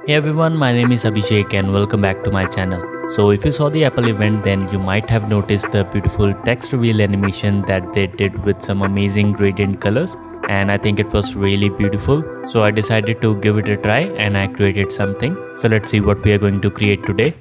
Hey everyone, my name is Abhishek and welcome back to my channel. So if you saw the Apple event, then you might have noticed the beautiful text reveal animation that they did with some amazing gradient colors, and I think it was really beautiful. So I decided to give it a try and I created something. So let's see what we are going to create today.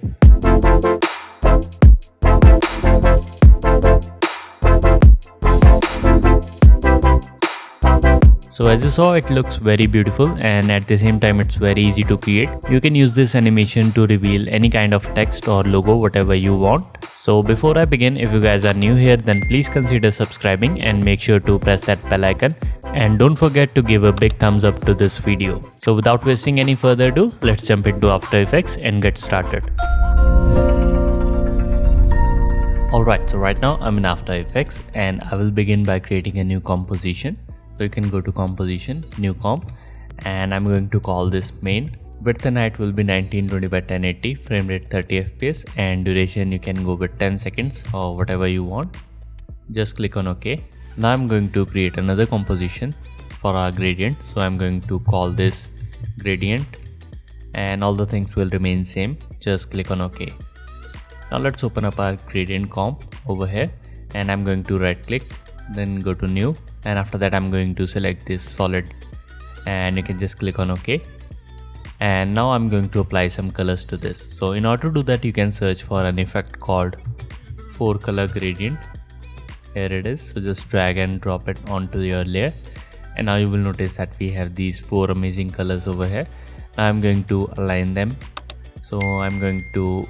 So as you saw, it looks very beautiful and at the same time it's very easy to create. You can use this animation to reveal any kind of text or logo, whatever you want. So before I begin, if you guys are new here, then please consider subscribing and make sure to press that bell icon. And don't forget to give a big thumbs up to this video. So without wasting any further ado, let's jump into After Effects and get started. Alright, so right now I'm in After Effects and I will begin by creating a new composition. So you can go to composition, new comp, and I'm going to call this main. Width and height will be 1920 by 1080, frame rate 30 fps, and duration you can go with 10 seconds or whatever you want. Just click on OK. Now I'm going to create another composition for our gradient. So I'm going to call this gradient and all the things will remain same. Just click on OK. Now let's open up our gradient comp over here and I'm going to right click, then go to new. And after that I'm going to select this solid and you can just click on OK. And now I'm going to apply some colors to this. So in order to do that, you can search for an effect called 4 color gradient. Here it is. So just drag and drop it onto your layer. And now you will notice that we have these 4 amazing colors over here. Now I'm going to align them. So I'm going to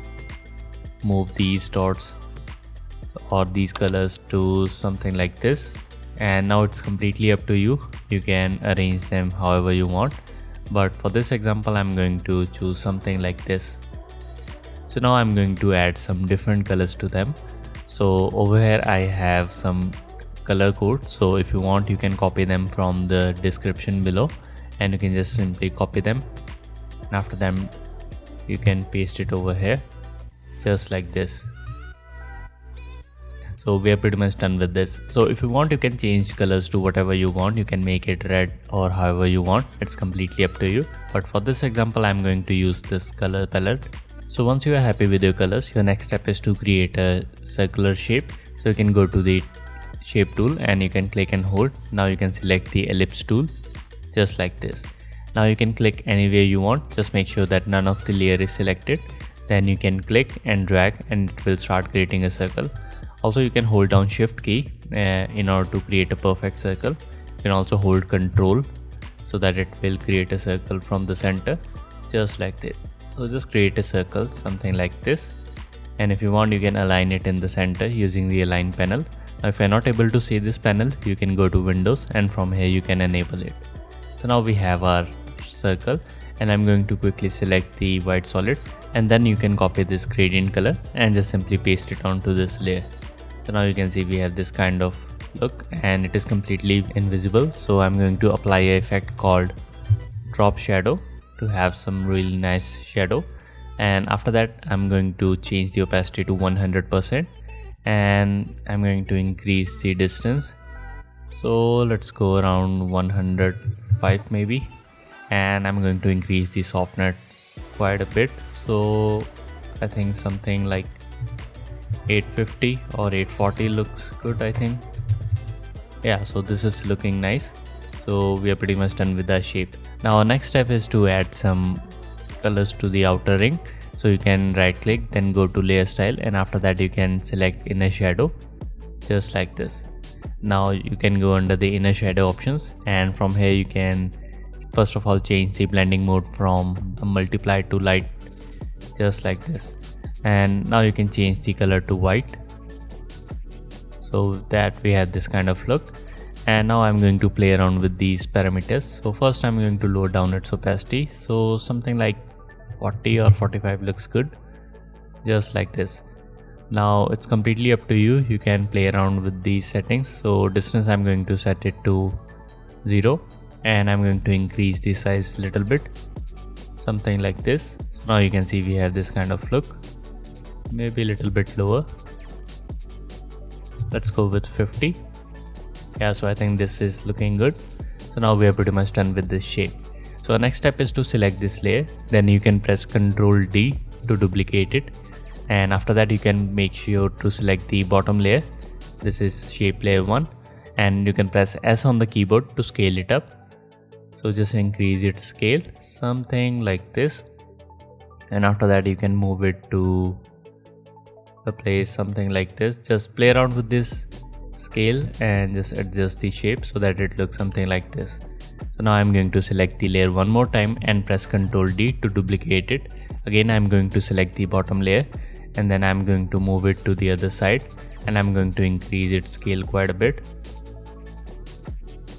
move these dots or these colors to something like this. And now it's completely up to you. You can arrange them however you want, but for this example I'm going to choose something like this. So now I'm going to add some different colors to them. So over here I have some color codes, so if you want you can copy them from the description below and you can just simply copy them, and after that you can paste it over here just like this. So we are pretty much done with this. So if you want, you can change colors to whatever you want. You can make it red or however you want. It's completely up to you. But for this example, I'm going to use this color palette. So once you are happy with your colors, your next step is to create a circular shape. So you can go to the shape tool and you can click and hold. Now you can select the ellipse tool just like this. Now you can click anywhere you want. Just make sure that none of the layer is selected. Then you can click and drag and it will start creating a circle. Also, you can hold down shift key in order to create a perfect circle. You can also hold control so that it will create a circle from the center just like this. So just create a circle, something like this. And if you want, you can align it in the center using the align panel. Now if you're not able to see this panel, you can go to Windows and from here you can enable it. So now we have our circle and I'm going to quickly select the white solid, and then you can copy this gradient color and just simply paste it onto this layer. So now you can see we have this kind of look and it is completely invisible. So I'm going to apply an effect called drop shadow to have some really nice shadow. And after that I'm going to change the opacity to 100% and I'm going to increase the distance. So let's go around 105 maybe. And I'm going to increase the softness quite a bit. So I think something like 850 or 840 looks good, I think. Yeah, so this is looking nice. So we are pretty much done with the shape. Now our next step is to add some colors to the outer ring. So you can right click, then go to layer style, and after that you can select inner shadow just like this. Now you can go under the inner shadow options, and from here you can first of all change the blending mode from multiply to light just like this. And now you can change the color to white so that we have this kind of look. And now I'm going to play around with these parameters. So first I'm going to lower down its opacity, so something like 40 or 45 looks good just like this. Now it's completely up to you. You can play around with these settings. So distance I'm going to set it to 0 and I'm going to increase the size a little bit, something like this. So now you can see we have this kind of look. Maybe a little bit lower. Let's go with 50. Yeah, so I think this is looking good. So now we are pretty much done with this shape. So next step is to select this layer, then you can press Ctrl D to duplicate it, and after that you can make sure to select the bottom layer. This is shape layer 1, and you can press S on the keyboard to scale it up. So just increase its scale, something like this, and after that you can move it to a place something like this. Just play around with this scale and just adjust the shape so that it looks something like this. So now I'm going to select the layer one more time and press Ctrl D to duplicate it. Again I'm going to select the bottom layer, and then I'm going to move it to the other side, and I'm going to increase its scale quite a bit.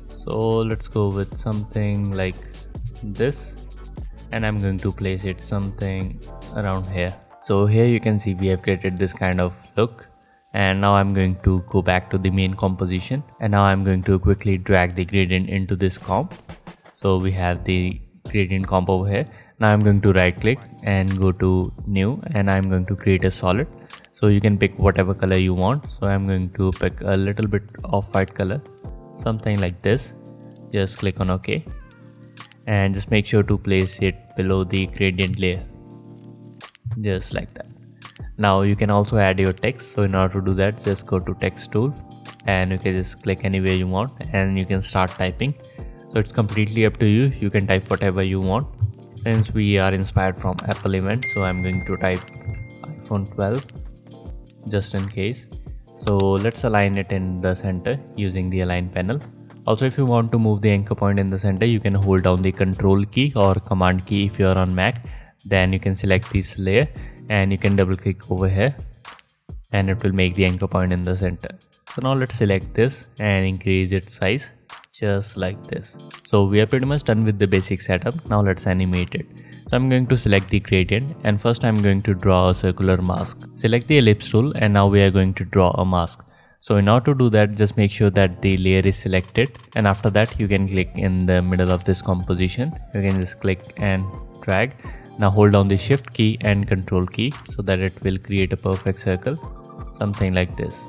So let's go with something like this, and I'm going to place it something around here. So here you can see we have created this kind of look, and now I'm going to go back to the main composition, and now I'm going to quickly drag the gradient into this comp. So we have the gradient comp over here. Now I'm going to right click and go to new, and I'm going to create a solid. So you can pick whatever color you want. So I'm going to pick a little bit of white color, something like this. Just click on OK, and just make sure to place it below the gradient layer, just like that. Now you can also add your text. So in order to do that, just go to text tool, and you can just click anywhere you want, and you can start typing. So it's completely up to you. You can type whatever you want. Since we are inspired from Apple event, so I'm going to type iPhone 12 just in case. So let's align it in the center using the align panel. Also, if you want to move the anchor point in the center, you can hold down the control key or command key if you are on Mac. Then you can select this layer, and you can double click over here, and it will make the anchor point in the center. So now let's select this and increase its size just like this. So we are pretty much done with the basic setup. Now let's animate it. So I'm going to select the gradient, and first I'm going to draw a circular mask. Select the ellipse tool, and now we are going to draw a mask. So in order to do that, just make sure that the layer is selected, and after that you can click in the middle of this composition. You can just click and drag. Now hold down the shift key and control key so that it will create a perfect circle, something like this.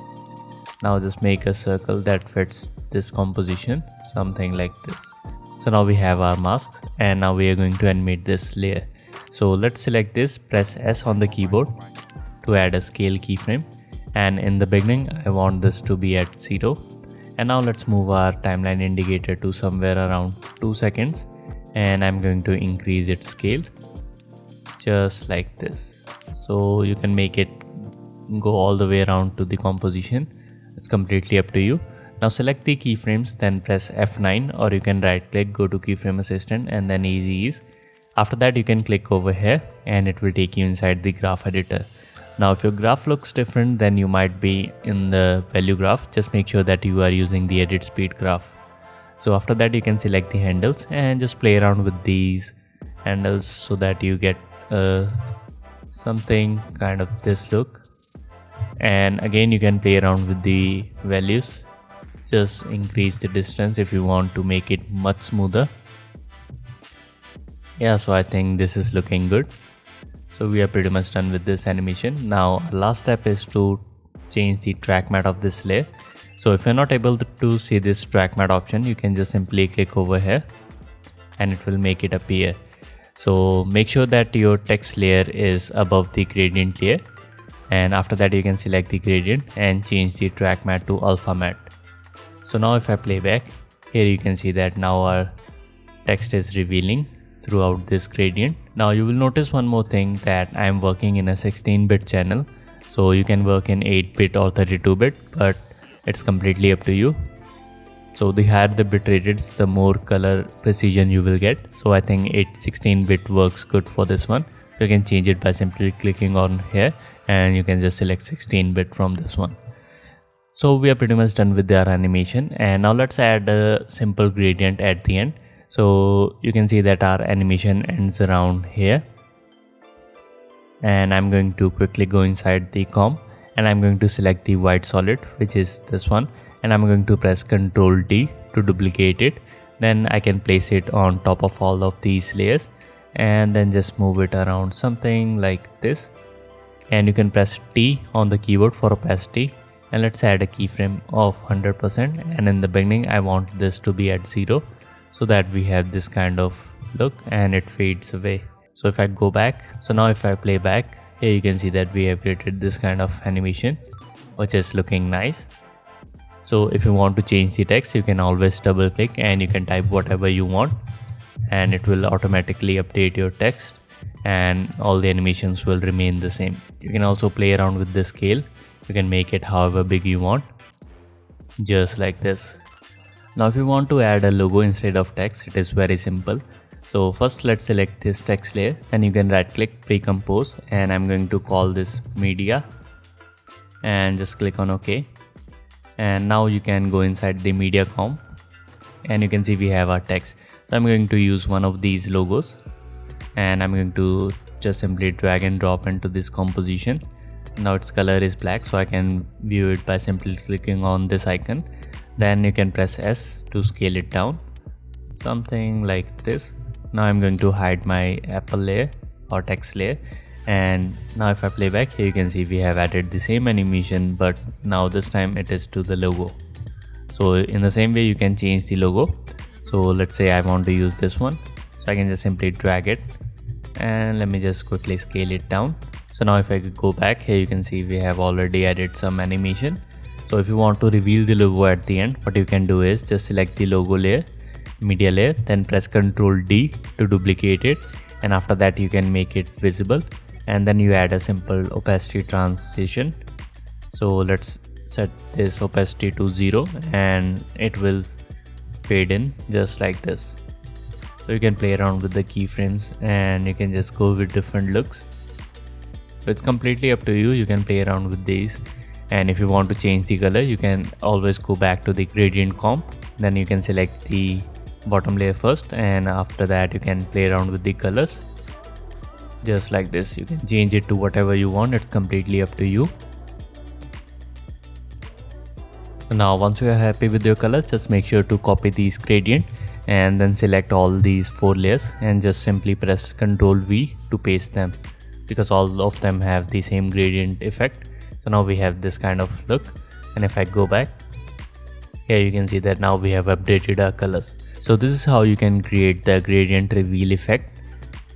Now just make a circle that fits this composition, something like this. So now we have our masks, and now we are going to animate this layer. So let's select this, press S on the keyboard to add a scale keyframe, and in the beginning I want this to be at 0. And now let's move our timeline indicator to somewhere around 2 seconds, and I'm going to increase its scale just like this. So you can make it go all the way around to the composition. It's completely up to you. Now select the keyframes, then press F9, or you can right click, go to keyframe assistant, and then easy ease. After that you can click over here, and it will take you inside the graph editor. Now if your graph looks different, then you might be in the value graph. Just make sure that you are using the edit speed graph. So after that you can select the handles and just play around with these handles so that you get something kind of this look. And again you can play around with the values. Just increase the distance if you want to make it much smoother. Yeah, so I think this is looking good. So we are pretty much done with this animation. Now our last step is to change the track matte of this layer. So if you're not able to see this track matte option, you can just simply click over here, and it will make it appear. So make sure that your text layer is above the gradient layer, and after that you can select the gradient and change the track matte to alpha matte. So now if I play back, here you can see that now our text is revealing throughout this gradient. Now you will notice one more thing, that I am working in a 16-bit channel. So you can work in 8-bit or 32-bit, but it's completely up to you. So the higher the bit rated, the more color precision you will get. So I think 16-bit works good for this one. So you can change it by simply clicking on here, and you can just select 16-bit from this one. So we are pretty much done with our animation, and now let's add a simple gradient at the end. So you can see that our animation ends around here, and I'm going to quickly go inside the comp, and I'm going to select the white solid, which is this one, and I'm going to press Ctrl D to duplicate it. Then I can place it on top of all of these layers, and then just move it around something like this. And you can press T on the keyboard for opacity, and let's add a keyframe of 100%, and in the beginning I want this to be at 0 so that we have this kind of look and it fades away. So if I go back, so now if I play back, here you can see that we have created this kind of animation which is looking nice. So if you want to change the text, you can always double click and you can type whatever you want and it will automatically update your text and all the animations will remain the same. You can also play around with the scale. You can make it however big you want, just like this. Now if you want to add a logo instead of text, it is very simple. So first let's select this text layer and you can right click, pre-compose, and I'm going to call this media and just click on OK. And now you can go inside the media comp and you can see we have our text. So I'm going to use one of these logos and I'm going to just simply drag and drop into this composition. Now its color is black, so I can view it by simply clicking on this icon. Then you can press S to scale it down, something like this. Now I'm going to hide my Apple layer or text layer, and now if I play back, here you can see we have added the same animation, but now this time it is to the logo. So in the same way you can change the logo. So let's say I want to use this one, so I can just simply drag it and let me just quickly scale it down. So now if I go back, here you can see we have already added some animation. So if you want to reveal the logo at the end, what you can do is just select the logo layer, media layer, then press Ctrl D to duplicate it, and after that you can make it visible, and then you add a simple opacity transition. So let's set this opacity to 0 and it will fade in just like this. So you can play around with the keyframes and you can just go with different looks. So it's completely up to you. You can play around with these, and if you want to change the color, you can always go back to the gradient comp. Then you can select the bottom layer first, and after that you can play around with the colors just like this. You can change it to whatever you want. It's completely up to you. Now once you are happy with your colors, just make sure to copy these gradient and then select all these 4 layers and just simply press Ctrl V to paste them, because all of them have the same gradient effect. So now we have this kind of look, and if I go back, here you can see that now we have updated our colors. So this is how you can create the gradient reveal effect,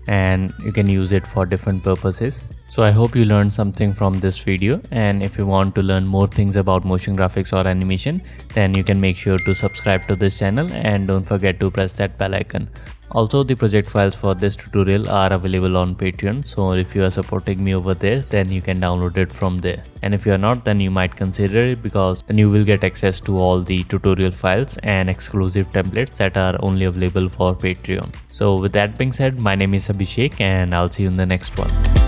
and you can use it for different purposes. So I hope you learned something from this video, and if you want to learn more things about motion graphics or animation, then you can make sure to subscribe to this channel and don't forget to press that bell icon. Also, the project files for this tutorial are available on Patreon, so if you are supporting me over there, then you can download it from there. And if you are not, then you might consider it, because then you will get access to all the tutorial files and exclusive templates that are only available for Patreon. So with that being said, my name is Abhishek and I'll see you in the next one.